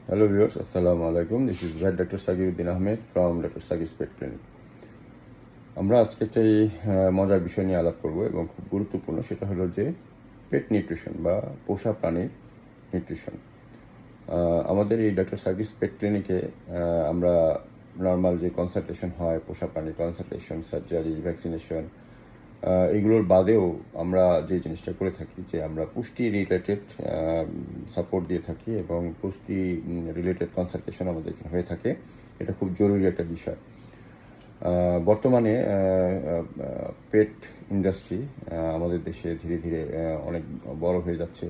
Hello viewers, Assalamu alaikum. This is Vet Dr. Sagiruddin Ahmed from Dr. Sagir's Pet Clinic. আমরা আজকে একটা মজার বিষয় নিয়ে আলাপ করব এবং খুব গুরুত্বপূর্ণ, সেটা হলো যে পেট নিউট্রিশন বা পোষা প্রাণীর নিউট্রিশন। আমাদের এই ডক্টর সার্গিস পেট ক্লিনিকে আমরা নর্মাল যে কনসালটেশন হয়, পোষা প্রাণীর কনসালটেশন, সার্জারি, ভ্যাকসিনেশন, এগুলোর বাদেও আমরা যে জিনিসটা করে থাকি যে আমরা পুষ্টি রিলেটেড সাপোর্ট দিয়ে থাকি এবং পুষ্টি রিলেটেড কনসালটেশন আমাদের এখানে হয়ে থাকে। এটা খুব জরুরি একটা বিষয়। বর্তমানে পেট ইন্ডাস্ট্রি আমাদের দেশে ধীরে ধীরে অনেক বড় হয়ে যাচ্ছে।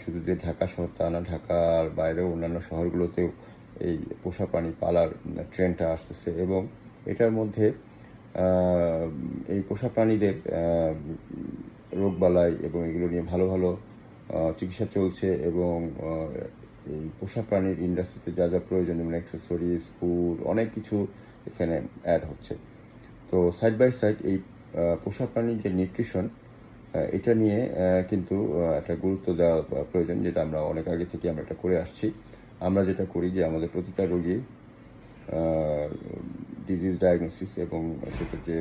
শুধু যে ঢাকা শহর তা না, ঢাকার বাইরেও অন্যান্য শহরগুলোতেও এই পোষা প্রাণী পালার ট্রেন্ডটা আসতেছে এবং এটার মধ্যে এই পোষা প্রাণীদের রোগবালাই এবং এগুলো নিয়ে ভালো ভালো চিকিৎসা চলছে এবং এই পোষা প্রাণীর ইন্ডাস্ট্রিতে যা যা প্রয়োজন, যেমন অ্যাক্সেসরিজ, ফুড, অনেক কিছু এখানে অ্যাড হচ্ছে। তো সাইড বাই সাইড এই পোষা প্রাণীর যে নিউট্রিশন, এটা নিয়ে কিন্তু একটা গুরুত্ব দেওয়া প্রয়োজন, যেটা আমরা অনেক আগে থেকে আমরা এটা করে আসছি। আমরা যেটা করি যে আমাদের প্রতিটা রোগী ডিজিজ ডায়াগনোসিস এবং সেটার যে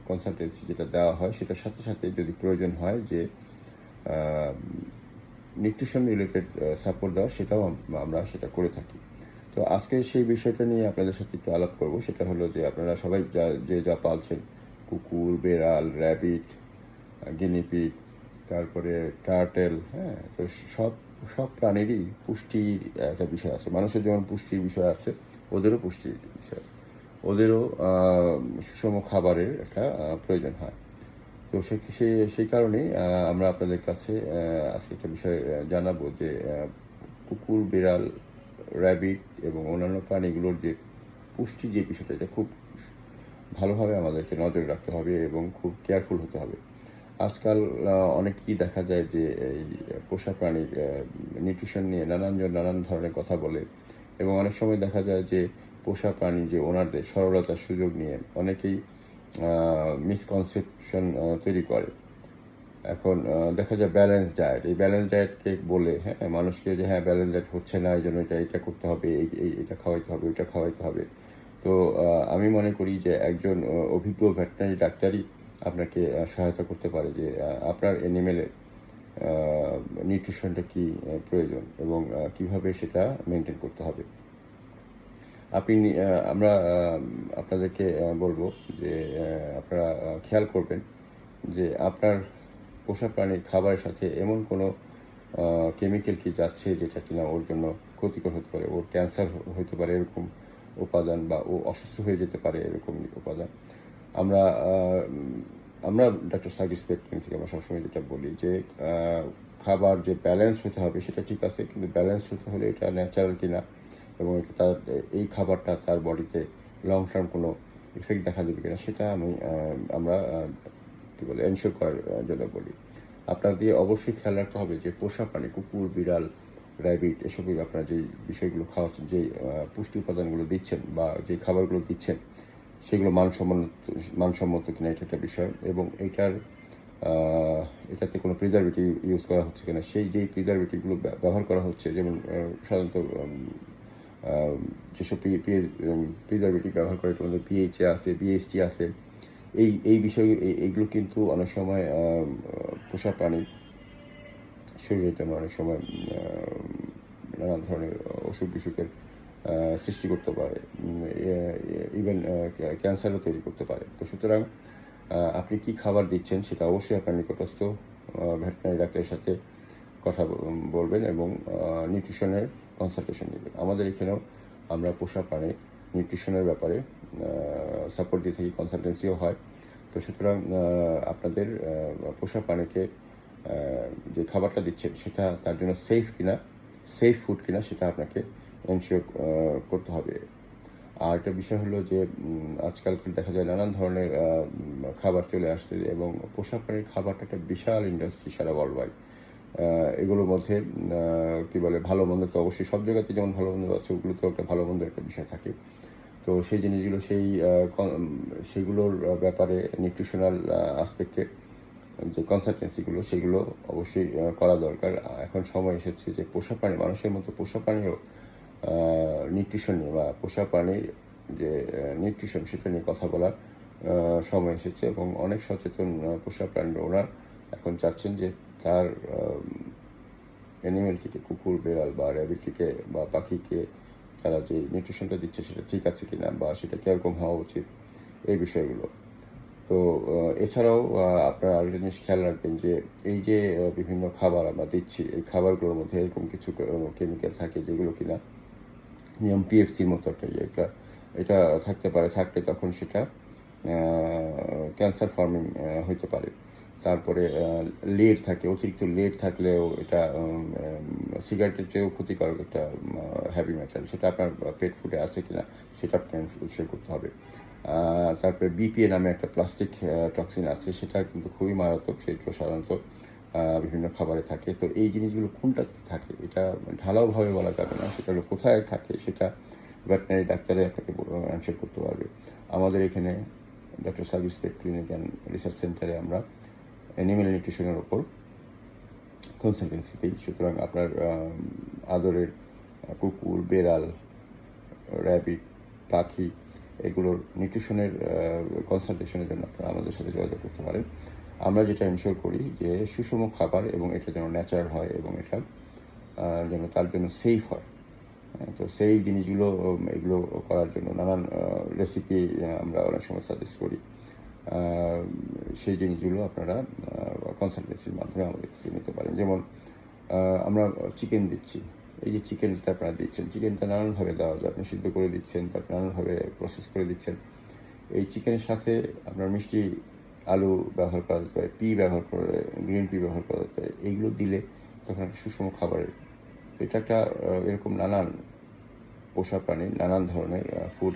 কনসালটেন্সি যেটা দেওয়া হয়, সেটার সাথে সাথে যদি প্রয়োজন হয় যে নিউট্রিশন রিলেটেড সাপোর্ট দেওয়া, সেটাও আমরা সেটা করে থাকি। তো আজকে সেই বিষয়টা নিয়ে আপনাদের সাথে একটু আলাপ করব। সেটা হলো যে আপনারা সবাই যা পালছেন, কুকুর, বেড়াল, র্যাবিট, গিনিপিগ, তারপরে টার্টেল, হ্যাঁ, তো সব সব প্রাণীরই পুষ্টির একটা বিষয় আছে। মানুষের যেমন পুষ্টির বিষয় আছে, ওদেরও পুষ্টির বিষয়, ওদেরও সুষম খাবারের একটা প্রয়োজন হয়। তো সেই কারণেই আমরা আপনাদের কাছে আজকে একটা বিষয় জানাবো যে কুকুর, বিড়াল, র্যাবিট এবং অন্যান্য প্রাণীগুলোর যে পুষ্টি যে বিষয়টা, এটা খুব ভালোভাবে আমাদেরকে নজরে রাখতে হবে এবং খুব কেয়ারফুল হতে হবে। আজকাল অনেকেই দেখা যায় যে এই পোষা প্রাণীর নিউট্রিশন নিয়ে নানান ধরনের কথা বলে এবং অনেক সময় দেখা যায় যে পোষা প্রাণী যে ওনারদের সরলতার সুযোগ নিয়ে অনেকেই মিসকনসেপশন তৈরি করে। এখন দেখা যায় ব্যালেন্স ডায়েট, এই ব্যালেন্স ডায়েটকে বলে মানুষকে যে ব্যালেন্স ডায়েট হচ্ছে না, এই জন্য এটা করতে হবে, এটা খাওয়াইতে হবে, ওইটা খাওয়াইতে হবে। তো আমি মনে করি যে একজন অভিজ্ঞ ভেটেরিনারি ডাক্তারই আপনাকে সহায়তা করতে পারে যে আপনার অ্যানিমেলের নিউট্রিশনটা কী প্রয়োজন এবং কিভাবে সেটা মেনটেন করতে হবে। আমরা আপনাদেরকে বলবো যে আপনারা খেয়াল করবেন যে আপনার পোষা প্রাণীর খাবারের সাথে এমন কোনো কেমিক্যাল কি যাচ্ছে যেটা কিনা ওর জন্য ক্ষতিকর হতে পারে, ওর ক্যান্সার হতে পারে এরকম উপাদান, বা ও অসুস্থ হয়ে যেতে পারে এরকম উপাদান। আমরা আমরা ডক্টর সার্গিস পেট ক্লিনিক থেকে আমরা সবসময় যেটা বলি যে খাবার যে ব্যালেন্স হতে হবে সেটা ঠিক আছে, কিন্তু ব্যালেন্স হতে হলে এটা ন্যাচারাল কিনা এবং তার এই খাবারটা তার বডিতে লং টার্ম কোনো ইফেক্ট দেখা দেবে কিনা, সেটা আমরা কী বলে এনশিওর করার জন্য বলি। আপনাদের অবশ্যই খেয়াল রাখতে হবে যে পোষা প্রাণী, কুকুর, বিড়াল, র্যাবিট, এসবই আপনারা যেই বিষয়গুলো খাওয়াচ্ছেন, যেই পুষ্টি উপাদানগুলো দিচ্ছেন বা যে খাবারগুলো দিচ্ছেন, সেগুলো মানসম্মত কিনা এটা একটা বিষয়, এবং এটাতে কোনো প্রিজারভেটিভ ইউজ করা হচ্ছে কিনা, যেই প্রিজারভেটিভগুলো ব্যবহার করা হচ্ছে, যেমন সাধারণত যেসব প্রিজারভেটিভ ব্যবহার করে, তোমাদের পিএইচএ আছে, বিএসটি আছে, এই বিষয় এইগুলো কিন্তু অনেক সময় পোষা প্রাণীর শরীরের জন্য অনেক সময় নানান ধরনের অসুখ বিসুখের সৃষ্টি করতে পারে, ইভেন ক্যান্সারও তৈরি করতে পারে। তো সুতরাং আপনি কি খাবার দিচ্ছেন সেটা অবশ্যই আপনার নিকটস্থ ভেটেরিনারি ডাক্তারের সাথে কথা বলবেন এবং নিউট্রিশনের কনসালটেশন নেবেন। আমাদের এখানেও আমরা পোষা প্রাণীর নিউট্রিশনের ব্যাপারে সাপোর্ট দিয়ে থাকি, কনসালটেন্সিও হয়। তো সুতরাং আপনাদের পোষা প্রাণীকে যে খাবারটা দিচ্ছেন সেটা তার জন্য সেফ ফুড কিনা সেটা আপনাকে এনশিওর করতে হবে। আর একটা বিষয় হলো যে আজকাল দেখা যায় নানান ধরনের খাবার চলে আসছে এবং পোষা প্রাণীর খাবারটা একটা বিশাল ইন্ডাস্ট্রি সারা ওয়ার্ল্ড ওয়াইড। এগুলোর মধ্যে কী বলে, ভালো মন্দ তো অবশ্যই সব জায়গাতে যেমন ভালো মন্দ আছে, ওগুলোতেও একটা ভালো মন্দ একটা বিষয় থাকে। তো সেই জিনিসগুলো সেগুলোর ব্যাপারে নিউট্রিশনাল আসপেক্টে যে কনসালটেন্সিগুলো সেগুলো অবশ্যই করা দরকার। এখন সময় এসেছে যে পোষা প্রাণী, মানুষের মতো পোষা প্রাণীরও নিউট্রিশন নিয়ে বা পোষা প্রাণীর যে নিউট্রিশন সেটা নিয়ে কথা বলার সময় এসেছে, এবং অনেক সচেতন পোষা প্রাণীর ওনার এখন চাচ্ছেন যে তার অ্যানিমেলটিকে, কুকুর, বেড়াল বা র্যাবিটটিকে বা পাখিকে তারা যে নিউট্রিশনটা দিচ্ছে সেটা ঠিক আছে কিনা বা সেটা কীরকম হওয়া উচিত, এই বিষয়গুলো। তো এছাড়াও আপনারা আরেকটা জিনিস খেয়াল রাখবেন যে এই যে বিভিন্ন খাবার আমরা দিচ্ছি, এই খাবারগুলোর মধ্যে এরকম কিছু কেমিক্যাল থাকে যেগুলো কিনা যেমন পিএফসির মতো একটা এটা থাকতে পারে, থাকলে তখন সেটা ক্যান্সার ফর্মিং হইতে পারে। তারপরে লেড থাকে, অতিরিক্ত লেড থাকলেও এটা সিগারেটের চেয়েও ক্ষতিকারক একটা হ্যাভি মেটাল, সেটা আপনার পেট ফুডে আছে কিনা সেটা আপনার পরিষ্কার করতে হবে। তারপরে বিপিএ নামে একটা প্লাস্টিক টক্সিন আছে, সেটা কিন্তু খুবই মারাত্মক, সেগুলো সাধারণত বিভিন্ন খাবারে থাকে। তো এই জিনিসগুলো কোনটাতে থাকে এটা ঢালাওভাবে বলা যাবে না, সেটা হলো কোথায় থাকে সেটা ভেটেরিনারি ডাক্তারে আপনাকে অ্যানসার করতে পারবে। আমাদের এখানে doctor service pet clinic and research সেন্টারে আমরা অ্যানিমেল নিউট্রিশনের ওপর কনসালটেন্সি দিই। সুতরাং আপনার আদরের কুকুর, বেড়াল, র্যাবিট, পাখি এগুলোর নিউট্রিশনের কনসালটেশনের জন্য আপনারা আমাদের সাথে যোগাযোগ করতে পারেন। আমরা যেটা এনশিওর করি যে সুষম খাবার এবং এটা যেন ন্যাচারাল হয় এবং এটা যেন তার জন্য সেফ হয়। তো সেই জিনিসগুলো এগুলো করার জন্য নানান রেসিপি আমরা অনেক সময় সাজেস্ট করি। সেই জিনিসগুলো আপনারা কনসালটেন্সির মাধ্যমে আমাদের কাছে নিতে পারেন। যেমন আমরা চিকেন দিচ্ছি, এই যে চিকেনটা আপনারা দিচ্ছেন, চিকেনটা নানানভাবে দেওয়া যায়, আপনি সিদ্ধ করে দিচ্ছেন, তারপর নানানভাবে প্রসেস করে দিচ্ছেন। এই চিকেনের সাথে আপনার মিষ্টি আলু ব্যবহার করা যেতে পারে, ব্যবহার করে গ্রিন পি ব্যবহার করা যেতে পারে, এইগুলো দিলে তখন একটা সুষম খাবারের, তো এটা একটা এরকম নানান পোষা প্রাণীর নানান ধরনের ফুড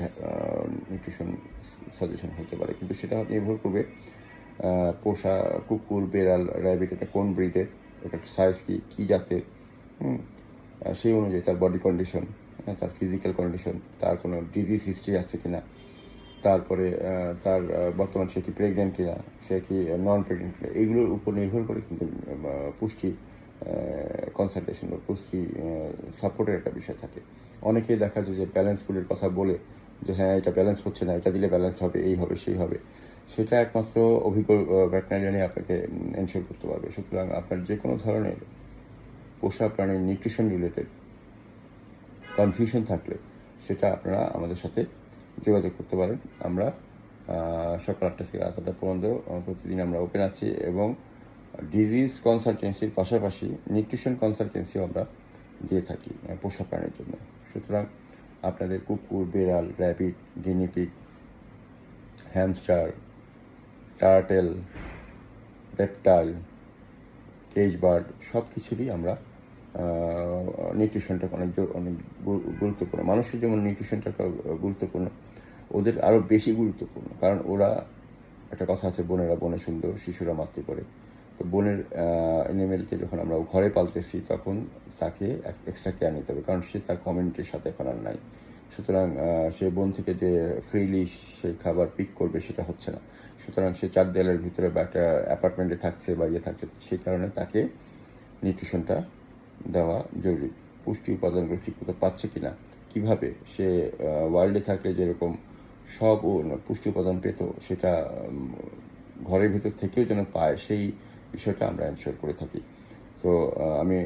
নিউট্রিশন সাজেশন হতে পারে, কিন্তু সেটা নির্ভর করবে পোষা কুকুর, বেড়াল, র্যাবিট এটা কোন ব্রিডের, এটার সাইজ কী জাতের, সেই অনুযায়ী তার বডি কন্ডিশন, তার ফিজিক্যাল কন্ডিশন, তার কোনো ডিজিজ হিস্ট্রি আছে কিনা, তারপরে তার বর্তমান সে কি প্রেগনেন্ট কিনা, সে কি নন প্রেগনেন্ট কিনা, এইগুলোর উপর নির্ভর করে কিন্তু পুষ্টি কনসালটেশন বা পুষ্টি সাপোর্টের একটা বিষয় থাকে। অনেকেই দেখা যায় যে ব্যালেন্স ফুডের কথা বলে যে হ্যাঁ এটা ব্যালেন্স হচ্ছে না, এটা দিলে ব্যালেন্স হবে, এই হবে সেই হবে, সেটা একমাত্র অভিজ্ঞ ভেটেরিনারিয়ানই আপনাকে এনশিওর করতে পারবে। সুতরাং আপনার যে কোনো ধরনের পোষা প্রাণীর নিউট্রিশন রিলেটেড কনফিউশন থাকলে সেটা আপনারা আমাদের সাথে যোগাযোগ করতে পারেন। আমরা সকাল 8টা থেকে রাত 8টা পর্যন্ত প্রতিদিন আমরা ওপেন আছি, এবং ডিজিজ কনসালটেন্সির পাশাপাশি নিউট্রিশন কনসালটেন্সিও আমরা দিয়ে থাকি পোষা প্রাণীর জন্য। সুতরাং আপনাদের কুকুর, বেড়াল, rabbit, guinea pig, hamster, turtle, reptile, cage bird সব কিছুরই আমরা নিউট্রিশনটা অনেক গুরুত্বপূর্ণ। মানুষের যেমন নিউট্রিশনটা গুরুত্বপূর্ণ, ওদের আরও বেশি গুরুত্বপূর্ণ, কারণ ওরা একটা কথা আছে, বোনেরা বনে সুন্দর, শিশুরা মাতৃ করে। তো বোনের অ্যানিমেলকে যখন আমরা ঘরে পালতেছি তখন তাকে এক্সট্রা কেয়ার নিতে হবে, কারণ সে তার কমিউনিটির সাথে এখন আর নাই। সুতরাং সে বন থেকে যে ফ্রিলি সেই খাবার পিক করবে সেটা হচ্ছে না। সুতরাং সে 4 দেয়ালের ভিতরে বা একটা অ্যাপার্টমেন্টে থাকছে বা থাকছে, সেই কারণে তাকে নিউট্রিশনটা দেওয়া জরুরি। পুষ্টি উপাদানগুলো ঠিকমতো পাচ্ছে কিনা, কীভাবে সে ওয়াইল্ডে থাকলে যেরকম সব পুষ্টি উপাদান পেত সেটা ঘরের ভিতর থেকেও যেন পায়, সেই বিষয়টা আমরা এনশিওর করে থাকি। তো আমি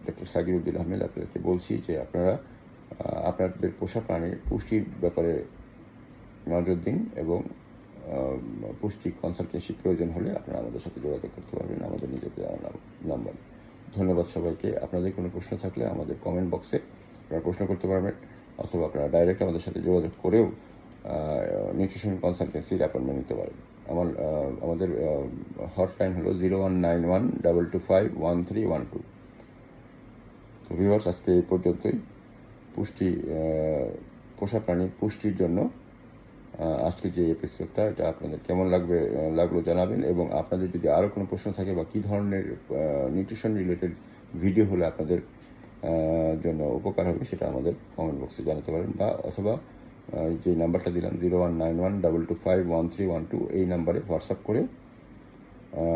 ডক্টর সাগির উদ্দিন আহমেদ আপনাদেরকে বলছি যে আপনারা আপনাদের পোষা প্রাণীর পুষ্টির ব্যাপারে নজর দিন, এবং পুষ্টি কনসালটেন্সি প্রয়োজন হলে আপনারা আমাদের সাথে যোগাযোগ করতে পারবেন আমাদের নিজেদের নাম্বারে। ধন্যবাদ সবাইকে। আপনাদের কোনো প্রশ্ন থাকলে আমাদের কমেন্ট বক্সে আপনারা প্রশ্ন করতে পারবেন, অথবা আপনারা ডাইরেক্ট আমাদের সাথে যোগাযোগ করেও নিউট্রিশন কনসালটেন্সির অ্যাপয়েন্টমেন্ট নিতে পারেন। আমাদের হটলাইন হলো 019122513132। তো ভিউয়ার্স, আজকে এই পর্যন্তই। পোষা প্রাণীর পুষ্টির জন্য আজকে যে এপিসোডটা, এটা আপনাদের কেমন লাগলো জানাবেন, এবং আপনাদের যদি আরও কোনো প্রশ্ন থাকে বা কী ধরনের নিউট্রিশন রিলেটেড ভিডিও হলে আপনাদের জন্য উপকার হবে সেটা আমাদের কমেন্ট বক্সে জানাতে পারেন, বা অথবা যে নাম্বারটা দিলাম 019122513132, এই নাম্বারে হোয়াটসঅ্যাপ করে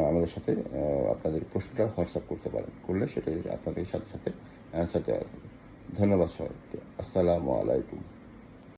আমাদের সাথে আপনাদের প্রশ্নটা হোয়াটসঅ্যাপ করতে পারেন, করলে সেটা আপনাদের সাথে সাথে অ্যান্সার দেওয়া হবে। ধন্যবাদ সবাইকে। আসসালামু আলাইকুম।